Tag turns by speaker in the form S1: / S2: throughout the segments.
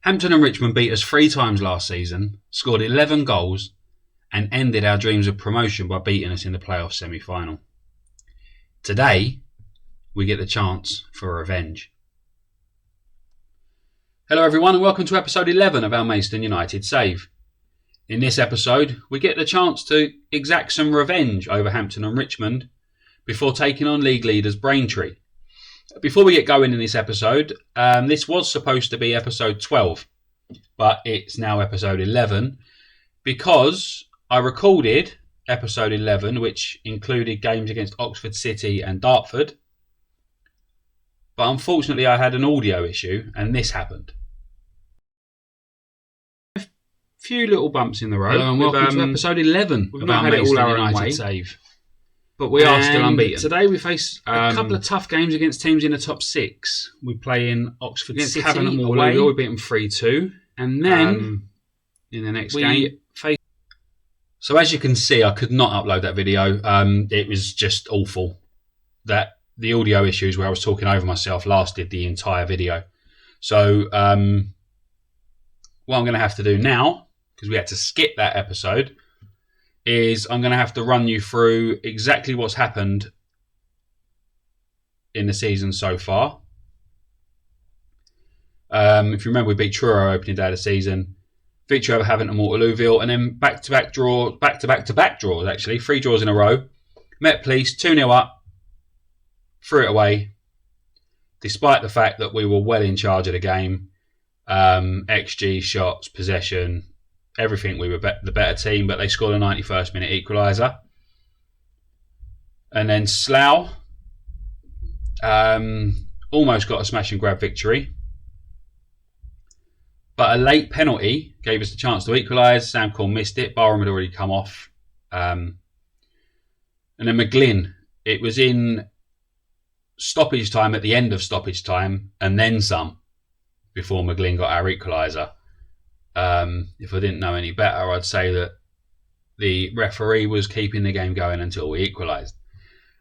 S1: Hampton and Richmond beat us 3 times last season, scored 11 goals and ended our dreams of promotion by beating us in the playoff semi-final. Today, we get the chance for revenge. Hello everyone and welcome to episode 11 of our Maidstone United save. In this episode, we get the chance to exact some revenge over Hampton and Richmond before taking on league leaders Braintree. Before we get going in this episode, this was supposed to be episode 12, but it's now episode 11 because I recorded episode 11, which included games against Oxford City and Dartford. But unfortunately, I had an audio issue and this happened. A few little bumps in the road.
S2: Hello and welcome to episode 11.
S1: We've not had it all our own way. Save.
S2: But we are still unbeaten.
S1: Today we face a couple of tough games against teams in the top 6. We play in Oxford City away. We beat them 3-2. And then in the next game, face. So as you can see, I could not upload that video. It was just awful. That the audio issues where I was talking over myself lasted the entire video. So what I'm going to have to do now, because we had to skip that episode, is I'm going to have to run you through exactly what's happened in the season so far. If you remember, we beat Truro opening day of the season, victory over Hampton and Waterlooville, and then back-to-back draws, actually, 3 draws in a row. Met Police, 2-0 up, threw it away, despite the fact that we were well in charge of the game. XG, shots, possession, everything, we were the better team, but they scored a 91st minute equaliser. And then Slough almost got a smash and grab victory, but a late penalty gave us the chance to equalise. Sam Corn missed it. Barham had already come off. And then McGlynn, it was in stoppage time, at the end of stoppage time, and then some, before McGlynn got our equaliser. If I didn't know any better, I'd say that the referee was keeping the game going until we equalised.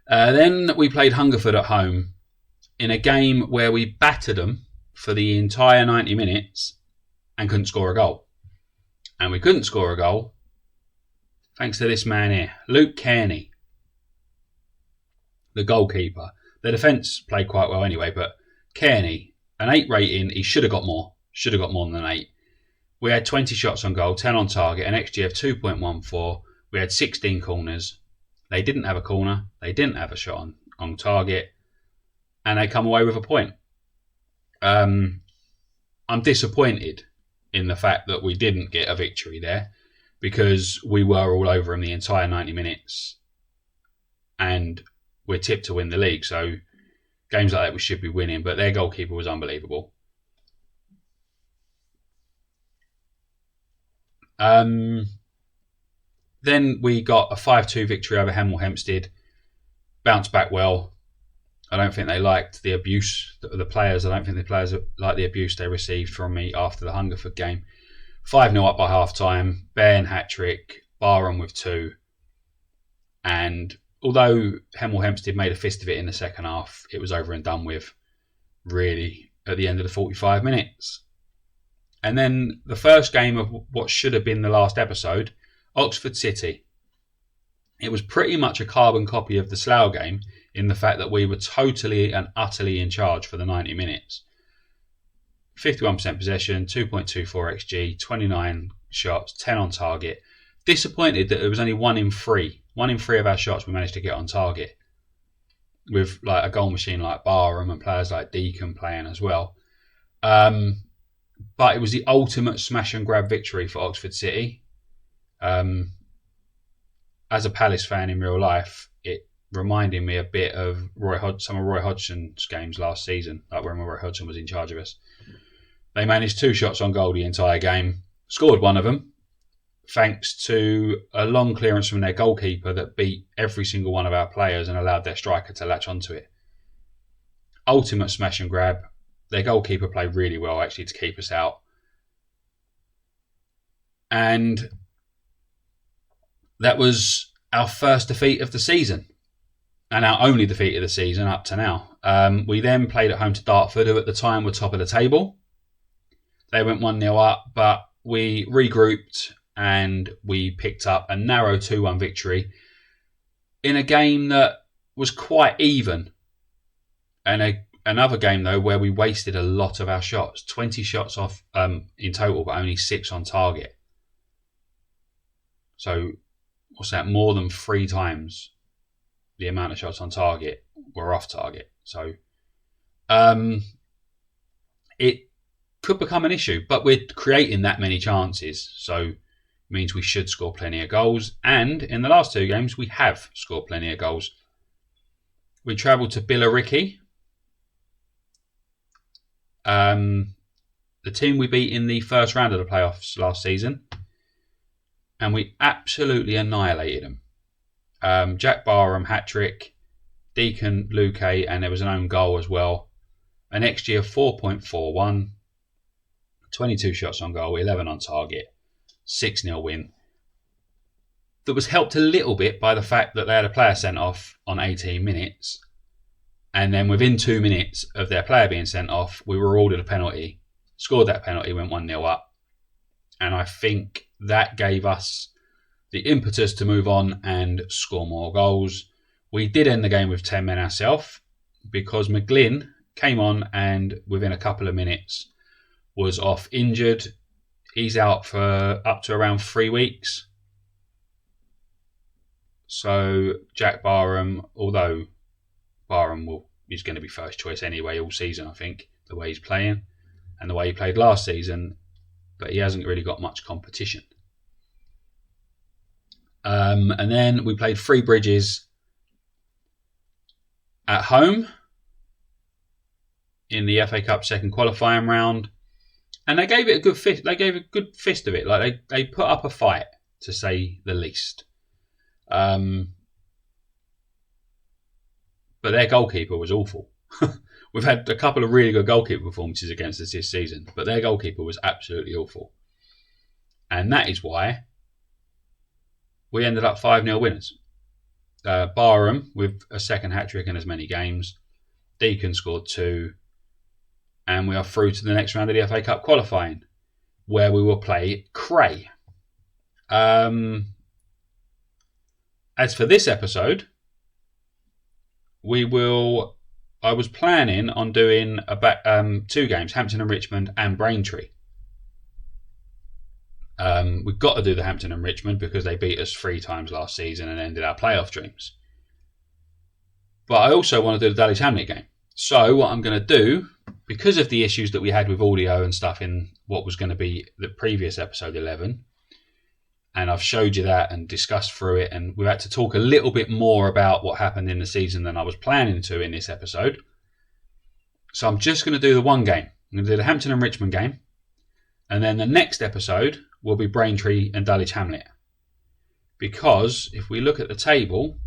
S1: Then we played Hungerford at home in a game where we battered them for the entire 90 minutes and couldn't score a goal. And we couldn't score a goal thanks to this man here, Luke Kearney, the goalkeeper. The defence played quite well anyway, but Kearney, an 8 rating, he should have got more. Should have got more than an 8. We had 20 shots on goal, 10 on target, an XG of 2.14. We had 16 corners. They didn't have a corner. They didn't have a shot on target. And they come away with a point. I'm disappointed in the fact that we didn't get a victory there, because we were all over them the entire 90 minutes. And we're tipped to win the league. So games like that we should be winning. But their goalkeeper was unbelievable. Then we got a 5-2 victory over Hemel Hempstead. Bounced back well. I don't think they liked the abuse, the players. I don't think the players liked the abuse they received from me after the Hungerford game. 5-0 up by half time. Bairn hat-trick. Barham with 2. And although Hemel Hempstead made a fist of it in the second half, it was over and done with, really, at the end of the 45 minutes. And then the first game of what should have been the last episode, Oxford City. It was pretty much a carbon copy of the Slough game in the fact that we were totally and utterly in charge for the 90 minutes. 51% possession, 2.24 XG, 29 shots, 10 on target. Disappointed that it was only 1 in 3. 1 in 3 of our shots we managed to get on target, with like a goal machine like Barham and players like Deacon playing as well. But it was the ultimate smash and grab victory for Oxford City. As a Palace fan in real life, it reminded me a bit of some of Roy Hodgson's games last season, like when Roy Hodgson was in charge of us. They managed 2 shots on goal the entire game, scored 1 of them, thanks to a long clearance from their goalkeeper that beat every single one of our players and allowed their striker to latch onto it. Ultimate smash and grab. Their goalkeeper played really well, actually, to keep us out. And that was our first defeat of the season, and our only defeat of the season up to now. We then played at home to Dartford, who at the time were top of the table. They went 1-0 up, but we regrouped and we picked up a narrow 2-1 victory in a game that was quite even. And another game, though, where we wasted a lot of our shots. 20 shots off in total, but only 6 on target. So, what's that? More than 3 times the amount of shots on target were off target. So, it could become an issue, but we're creating that many chances. So, it means we should score plenty of goals. And in the last 2 games, we have scored plenty of goals. We travelled to Billericay. The team we beat in the first round of the playoffs last season, and we absolutely annihilated them. Jack Barham hat-trick, Deacon Luque, and there was an own goal as well. An XG of 4.41, 22 shots on goal, 11 on target, 6-0 win. That was helped a little bit by the fact that they had a player sent off on 18 minutes. And then within 2 minutes of their player being sent off, we were ordered a penalty, scored that penalty, went 1-0 up. And I think that gave us the impetus to move on and score more goals. We did end the game with 10 men ourselves because McGlynn came on and within a couple of minutes was off injured. He's out for up to around 3 weeks. So Jack Barham, although Barham is going to be first choice anyway all season, I think, the way he's playing and the way he played last season, but he hasn't really got much competition. And then we played Three Bridges at home in the FA Cup second qualifying round, and they gave it a good fist. They gave a good fist of it. Like they put up a fight, to say the least. But their goalkeeper was awful. We've had a couple of really good goalkeeper performances against us this season, but their goalkeeper was absolutely awful. And that is why we ended up 5-0 winners. Barham with a second hat-trick in as many games. Deacon scored 2. And we are through to the next round of the FA Cup qualifying, where we will play Cray. As for this episode, I was planning on doing 2 games, Hampton and Richmond and Braintree. We've got to do the Hampton and Richmond because they beat us 3 times last season and ended our playoff dreams. But I also want to do the Dulwich Hamlet game. So what I'm going to do, because of the issues that we had with audio and stuff in what was going to be the previous episode 11, and I've showed you that and discussed through it, and we've had to talk a little bit more about what happened in the season than I was planning to in this episode. So I'm just going to do the one game. I'm going to do the Hampton and Richmond game, and then the next episode will be Braintree and Dulwich Hamlet. Because if we look at the table,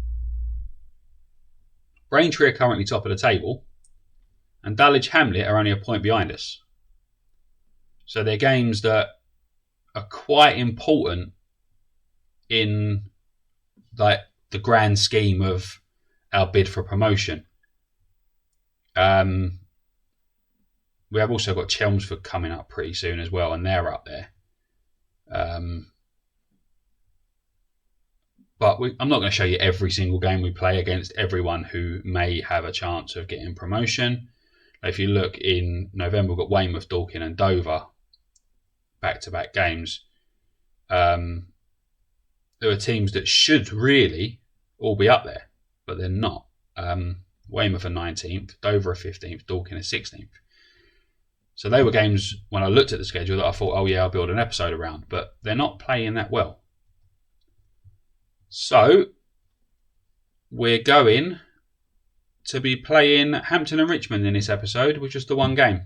S1: Braintree are currently top of the table, and Dulwich Hamlet are only a point behind us. So they're games that are quite important in like the grand scheme of our bid for promotion. We have also got Chelmsford coming up pretty soon as well, and they're up there. But I'm not going to show you every single game we play against everyone who may have a chance of getting promotion. If you look in November, we've got Weymouth, Dorking and Dover back-to-back games. There are teams that should really all be up there, but they're not. Weymouth are 19th, Dover are 15th, Dorking are 16th. So they were games when I looked at the schedule that I thought, oh yeah, I'll build an episode around, but they're not playing that well. So we're going to be playing Hampton and Richmond in this episode with just the one game.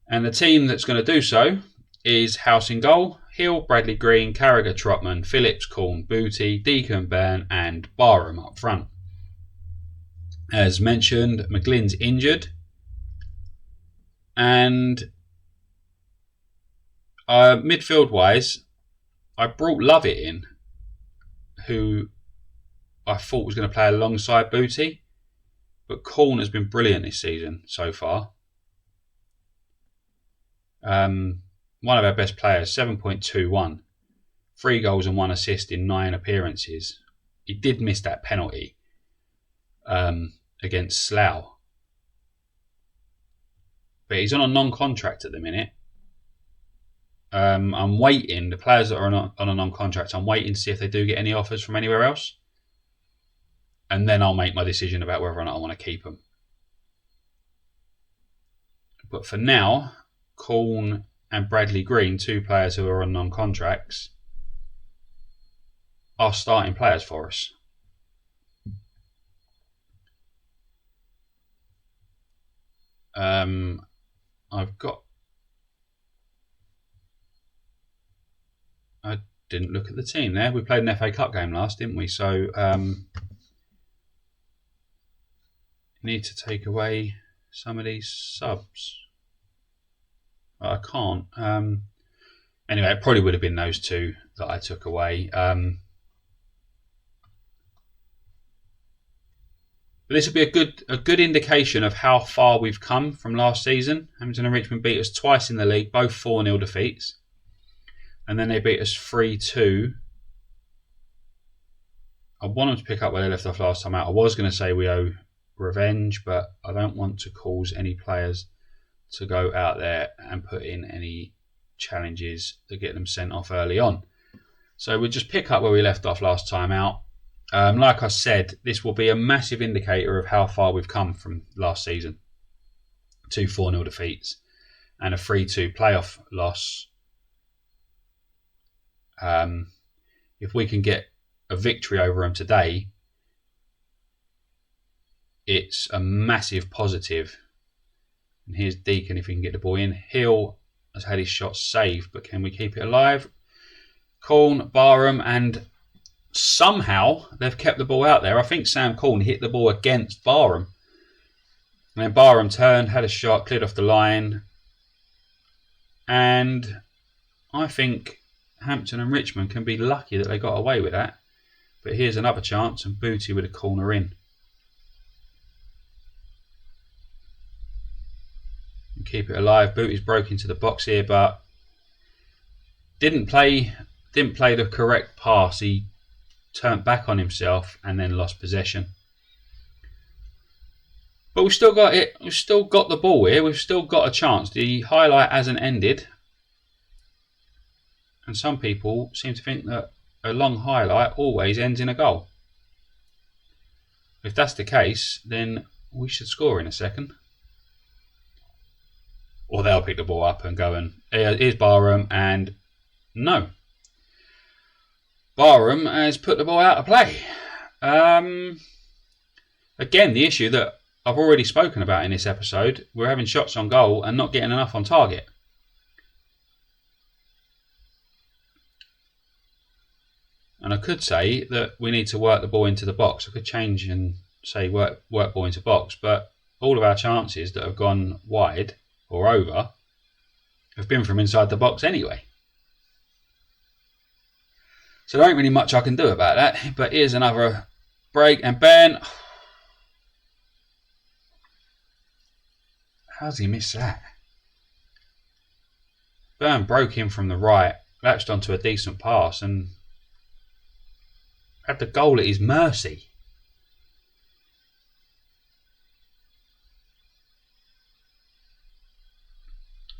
S1: And the team that's going to do so is House in goal, Hill, Bradley Green, Carragher, Trotman, Phillips, Corn, Booty, Deacon, Byrne and Barham up front. As mentioned, McGlynn's injured. And midfield-wise, I brought Lovett in, who I thought was going to play alongside Booty. But Corn has been brilliant this season so far. One of our best players, 7.21, 3 goals and 1 assist in 9 appearances. He did miss that penalty against Slough. But he's on a non-contract at the minute. I'm waiting. The players that are on a non-contract, I'm waiting to see if they do get any offers from anywhere else. And then I'll make my decision about whether or not I want to keep them. But for now, Corn and Bradley Green, 2 players who are on non-contracts, are starting players for us. I didn't look at the team there. We played an FA Cup game last, didn't we? So need to take away some of these subs. I can't. Anyway, it probably would have been those 2 that I took away. But this will be a good indication of how far we've come from last season. Hampton and Richmond beat us twice in the league, both 4-0 defeats. And then they beat us 3-2. I want them to pick up where they left off last time out. I was going to say we owe revenge, but I don't want to cause any players to go out there and put in any challenges to get them sent off early on. So we'll just pick up where we left off last time out. Like I said, this will be a massive indicator of how far we've come from last season. 2 4-0 defeats and a 3-2 playoff loss. If we can get a victory over them today, it's a massive positive. And here's Deacon if he can get the ball in. Hill has had his shot saved, but can we keep it alive? Corn, Barham, and somehow they've kept the ball out there. I think Sam Corn hit the ball against Barham. And then Barham turned, had a shot, cleared off the line. And I think Hampton and Richmond can be lucky that they got away with that. But here's another chance, and Booty with a corner in. And keep it alive. Booty's broke into the box here, but didn't play the correct pass. He turned back on himself and then lost possession. But we've still got it. We've still got the ball here. We've still got a chance. The highlight hasn't ended. And some people seem to think that a long highlight always ends in a goal. If that's the case, then we should score in a second. Or they'll pick the ball up and go and here's Barham, and no. Barham has put the ball out of play. Again, the issue that I've already spoken about in this episode, we're having shots on goal and not getting enough on target. And I could say that we need to work the ball into the box. I could change and say work ball into box, but all of our chances that have gone wide or over have been from inside the box anyway. So there ain't really much I can do about that. But here's another break, and Ben, how's he miss that? Byrne broke in from the right, latched onto a decent pass and had the goal at his mercy.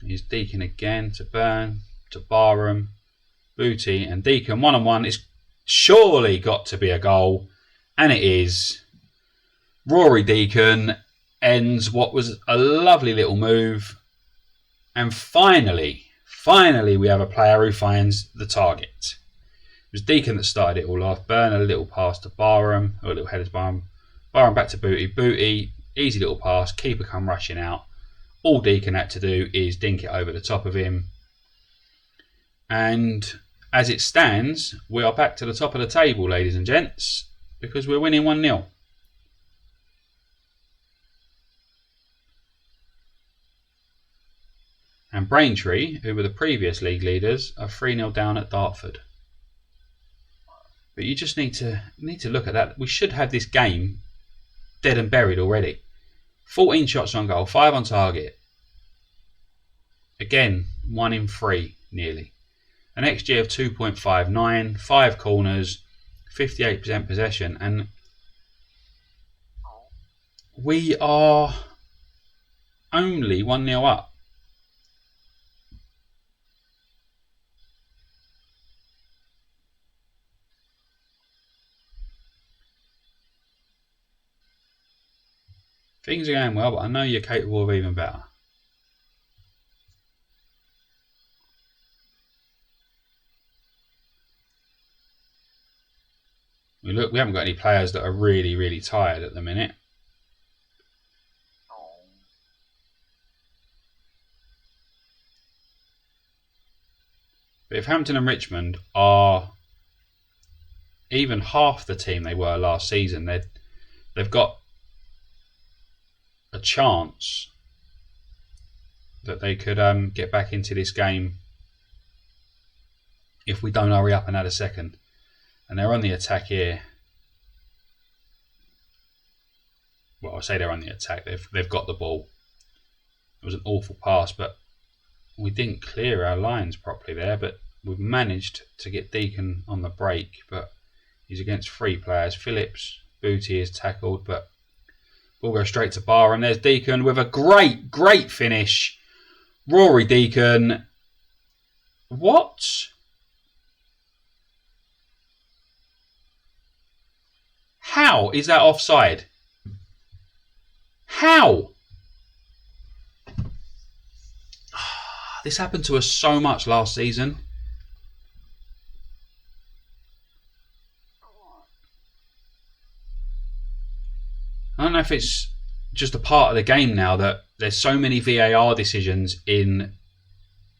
S1: Here's Deacon again to Byrne, to Barham, Booty and Deacon. 1-on-1. It's surely got to be a goal. And it is. Rory Deacon ends what was a lovely little move. And finally we have a player who finds the target. It was Deacon that started it all off. Byrne a little pass to Barham, or a little header to Barham. Barham back to Booty. Booty, easy little pass. Keeper come rushing out. All Deacon had to do is dink it over the top of him. And as it stands, we are back to the top of the table, ladies and gents, because we're winning 1-0. And Braintree, who were the previous league leaders, are 3-0 down at Dartford. But you just need to look at that. We should have this game dead and buried already. 14 shots on goal, 5 on target. Again, 1 in 3 nearly. An XG of 2.59, 5 corners, 58% possession, and we are only 1-0 up. Things are going well, but I know you're capable of even better. We haven't got any players that are really, really tired at the minute. But if Hampton and Richmond are even half the team they were last season, they've got a chance that they could get back into this game if we don't hurry up and add a second. And they're on the attack here. Well, I say they're on the attack. They've got the ball. It was an awful pass, but we didn't clear our lines properly there. But we've managed to get Deacon on the break. But he's against 3 players. Phillips, Booty is tackled, but ball goes straight to Barham. There's Deacon with a great finish. Rory Deacon. What? How is that offside? How? This happened to us so much last season. I don't know if it's just a part of the game now that there's so many VAR decisions in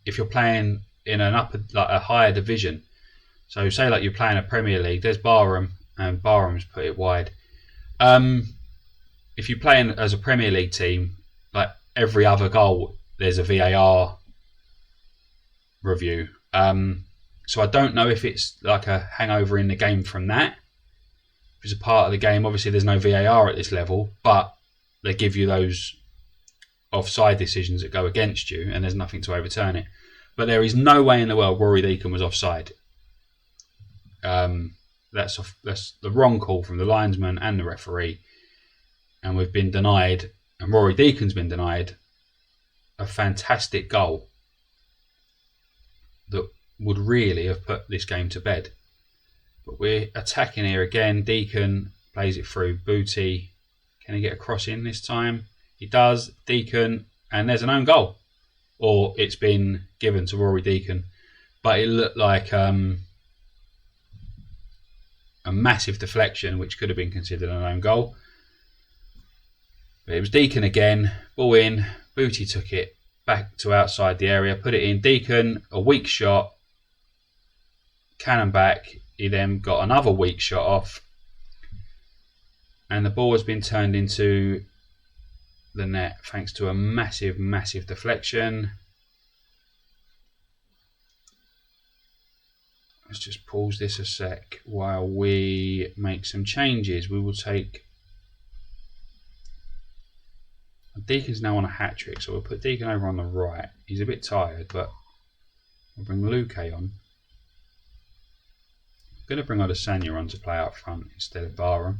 S1: if you're playing in a higher division. So say like you're playing a Premier League, there's Barham and Barham's put it wide. If you're playing as a Premier League team, like every other goal, there's a VAR review. So I don't know if it's like a hangover in the game from that. If it's a part of the game, obviously there's no VAR at this level, but they give you those offside decisions that go against you, and there's nothing to overturn it. But there is no way in the world Rory Deacon was offside. That's the wrong call from the linesman and the referee, and we've been denied, and Rory Deacon's been denied a fantastic goal that would really have put this game to bed. But we're attacking here again. Deacon plays it through. Booty, can he get a cross in this time? He does. Deacon, and there's an own goal, or it's been given to Rory Deacon, but it looked like a massive deflection, which could have been considered an own goal. But it was Deacon again, ball in. Booty took it back to outside the area, put it in. Deacon, a weak shot, cannon back. He then got another weak shot off, and the ball has been turned into the net thanks to a massive deflection. Let's just pause this a sec while we make some changes. We will take Deacon's now on a hat trick, so we'll put Deacon over on the right. He's a bit tired, but we'll bring Luque on. I'm going to bring Adesanya on to play up front instead of Barham.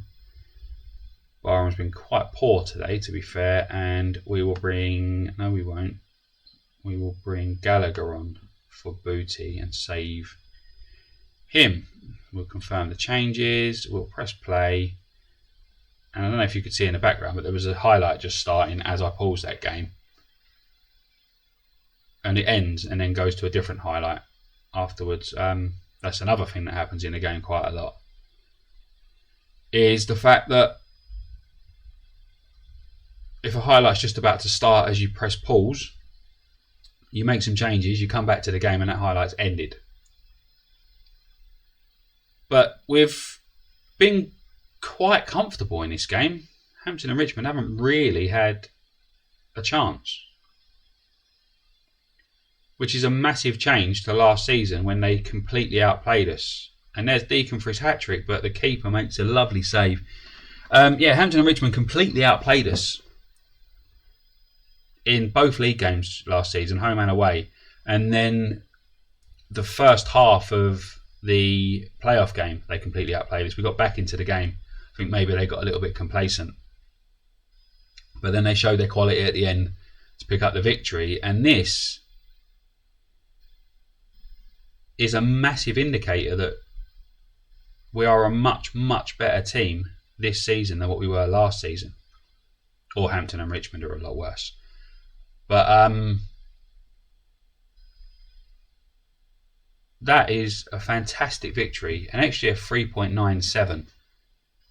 S1: Barham's been quite poor today, to be fair, and we will bring... No, we won't. We will bring Gallagher on for Booty and save him. We'll confirm the changes. We'll press play. And I don't know if you could see in the background, but there was a highlight just starting as I paused that game. And it ends and then goes to a different highlight afterwards. That's another thing that happens in the game quite a lot. Is the fact that if a highlight's just about to start as you press pause, you make some changes, you come back to the game and that highlight's ended. But we've been quite comfortable in this game. Hampton and Richmond haven't really had a chance, which is a massive change to last season when they completely outplayed us. And there's Deacon for his hat-trick, but the keeper makes a lovely save. Hampton and Richmond completely outplayed us in both league games last season, home and away. And then the first half of the playoff game, they completely outplayed us. We got back into the game. I think maybe they got a little bit complacent. But then they showed their quality at the end to pick up the victory. And this is a massive indicator that we are a much, much better team this season than what we were last season. Or Hampton and Richmond are a lot worse. But that is a fantastic victory. And actually a 3.97.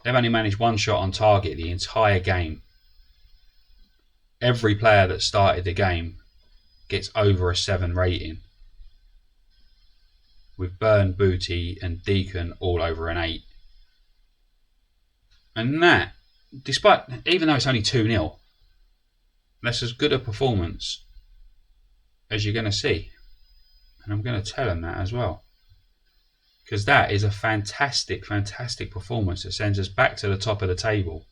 S1: They've only managed one shot on target the entire game. Every player that started the game gets over a 7 rating. With Byrne, Booty and Deacon all over an 8. And that, even though it's only 2-0, that's as good a performance as you're going to see. And I'm going to tell them that as well. Because that is a fantastic, fantastic performance that sends us back to the top of the table.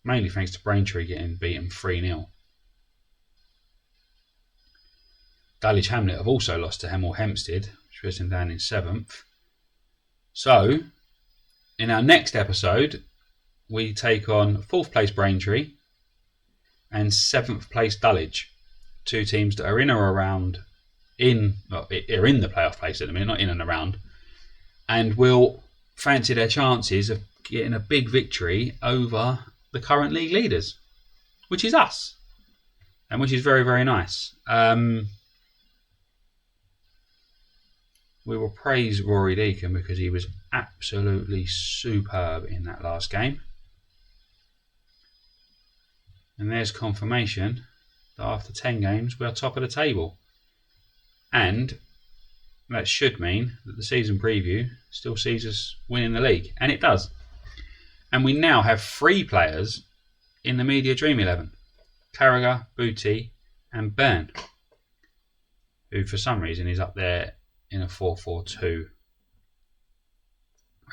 S1: Mainly thanks to Braintree getting beaten 3-0. Dulwich Hamlet have also lost to Hemel Hempstead, which puts them down in 7th. So, in our next episode, we take on 4th place Braintree and 7th place Dulwich. Two teams that are in or around, are in the playoff place at the minute, not in and around, and will fancy their chances of getting a big victory over the current league leaders, which is us, and which is very, very nice. We will praise Rory Deacon because he was absolutely superb in that last game. And there's confirmation that after 10 games we are top of the table. And that should mean that the season preview still sees us winning the league. And it does. And we now have 3 players in the Media Dream 11. Carragher, Booty and Byrne. Who for some reason is up there in a 4-4-2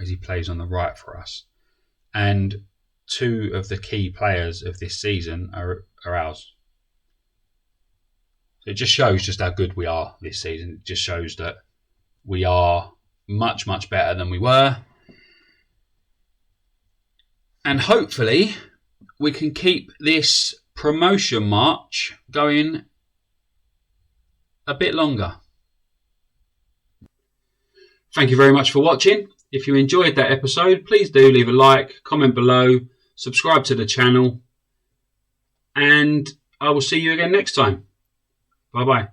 S1: as he plays on the right for us. And 2 of the key players of this season are ours. So it just shows just how good we are this season. It just shows that we are much, much better than we were. And hopefully we can keep this promotion march going a bit longer. Thank you very much for watching. If you enjoyed that episode, please do leave a like, comment below, subscribe to the channel, and I will see you again next time. Bye bye.